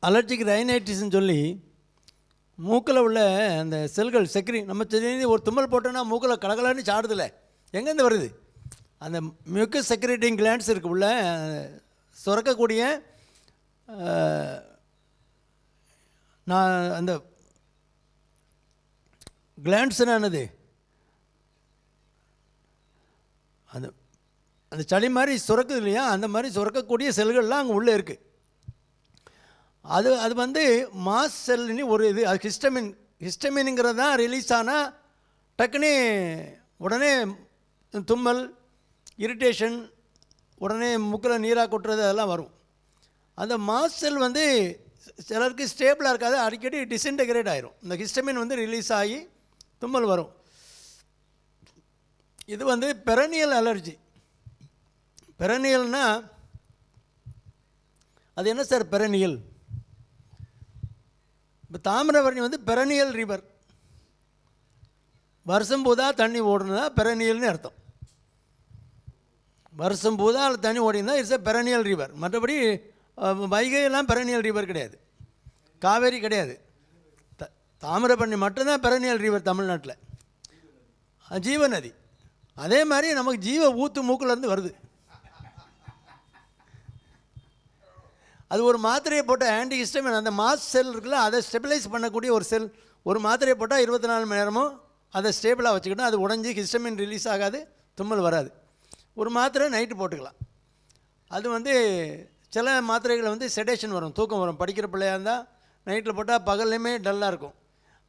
Allergic ரைனைட்டிஸ்ன்னு சொல்லி மூக்கில் உள்ள அந்த செல்கள் நம்ம ஒரு தும்மல் போட்டோன்னா மூக்கில் கலகலன்னு சாடுதில்ல, எங்கேருந்து வருது? அந்த மியூக்கஸ் செக்ரேட்டிங் கிளாண்ட்ஸ் இருக்குது உள்ள சுரக்கக்கூடிய நான் அந்த கிளாண்ட்ஸ்னா என்னது? அந்த அந்த சளி மாதிரி சுரக்குது இல்லையா, அந்த மாதிரி சுரக்கக்கூடிய செல்கள்லாம் அங்கே உள்ளே இருக்குது. அது வந்து மாஸ் செல்னு ஒரு இது, அது ஹிஸ்டமின்ங்கிறது தான் ரிலீஸ் ஆனால் டக்குனே உடனே தும்மல், இரிட்டேஷன், உடனே முக்கில் நீராக கொட்டுறது அதெல்லாம் வரும். அந்த மாஸ் செல் வந்து சிலருக்கு ஸ்டேபிளாக இருக்காது, அடிக்கடி டிஸ்இன்டகிரேட் ஆகிரும். இந்த ஹிஸ்டமின் வந்து ரிலீஸ் ஆகி தும்மல் வரும். இது வந்து பெரனியல் அலர்ஜி. பெரனியல்னா அது என்ன சார் பெரனியல்? இப்போ தாமிரபரணி வந்து பெரனியல் ரிவர், வருஷம் பூதா தண்ணி ஓடுனதா பெரனியல்னு அர்த்தம். வருஷம் பூதா தண்ணி ஓடினா இட்ஸ் எ பெரனியல் ரிவர். மற்றபடி வைகையெல்லாம் பெரனியல் ரிவர் கிடையாது, காவேரி கிடையாது. தாமிரபரணி மட்டும்தான் பெரனியல் ரிவர் தமிழ்நாட்டில், ஜீவநதி. அதே மாதிரி நமக்கு ஜீவ ஊத்து மூக்கிலேருந்து வருது. அது ஒரு மாத்திரையை போட்ட ஆன்டி ஹிஸ்டமின், அந்த மாஸ் செல் இருக்குல்ல, அதை ஸ்டெபிலைஸ் பண்ணக்கூடிய ஒரு செல். ஒரு மாத்திரையை போட்டால் 24 மணி நேரமும் அதை ஸ்டேபிளாக வச்சுக்கிட்டோம், அது உடஞ்சி ஹிஸ்டமின் ரிலீஸ் ஆகாது, தும்மல் வராது. ஒரு மாத்திரை நைட்டு போட்டுக்கலாம். அது வந்து சில மாத்திரைகள் வந்து செடேஷன் வரும், தூக்கம் வரும். படிக்கிற பிள்ளையாக இருந்தால் நைட்டில் போட்டால் பகல்லையுமே டல்லாக இருக்கும்.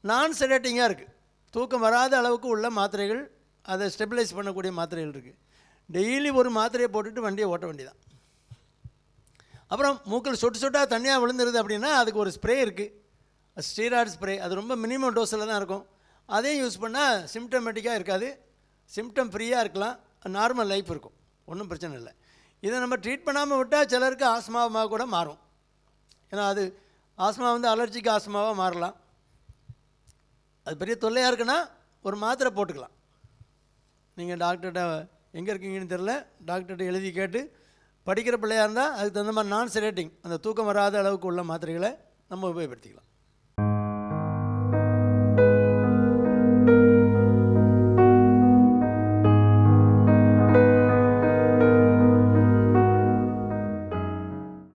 நான் செடேட்டிங்காக இருக்குது, தூக்கம் வராத அளவுக்கு உள்ள மாத்திரைகள், அதை ஸ்டெபிலைஸ் பண்ணக்கூடிய மாத்திரைகள் இருக்குது. டெய்லி ஒரு மாத்திரையை போட்டுட்டு வண்டியை ஓட்ட வேண்டியதான். அப்புறம் மூக்கில் சொட்டாக தண்ணியாக விழுந்துருது அப்படின்னா அதுக்கு ஒரு ஸ்ப்ரே இருக்குது, ஸ்டீராய்டு ஸ்ப்ரே. அது ரொம்ப மினிமம் டோஸில் தான் இருக்கும். அதையும் யூஸ் பண்ணால் சிம்டமேட்டிக்காக இருக்காது, சிம்டம் ஃப்ரீயாக இருக்கலாம், நார்மல் லைஃப் இருக்கும், ஒன்றும் பிரச்சனை இல்லை. இதை நம்ம ட்ரீட் பண்ணாமல் விட்டால் சிலருக்கு ஆஸ்மாவாக கூட மாறும். ஏன்னா அது ஆஸ்மா வந்து அலர்ஜிக்கு ஆஸ்மாவாக மாறலாம். அது பெரிய தொல்லையாக இருக்குன்னா ஒரு மாத்திரை போட்டுக்கலாம். நீங்கள் டாக்டர்கிட்ட எங்கே இருக்கீங்கன்னு தெரில, டாக்டர்கிட்ட எழுதி கேட்டு, படிக்கிற பிள்ளையாக இருந்தால் அதுக்கு தகுந்த மாதிரி நான் செடேட்டிங், அந்த தூக்கம் வராத அளவுக்கு உள்ள மாத்திரைகளை நம்ம உபயோகப்படுத்திக்கலாம்.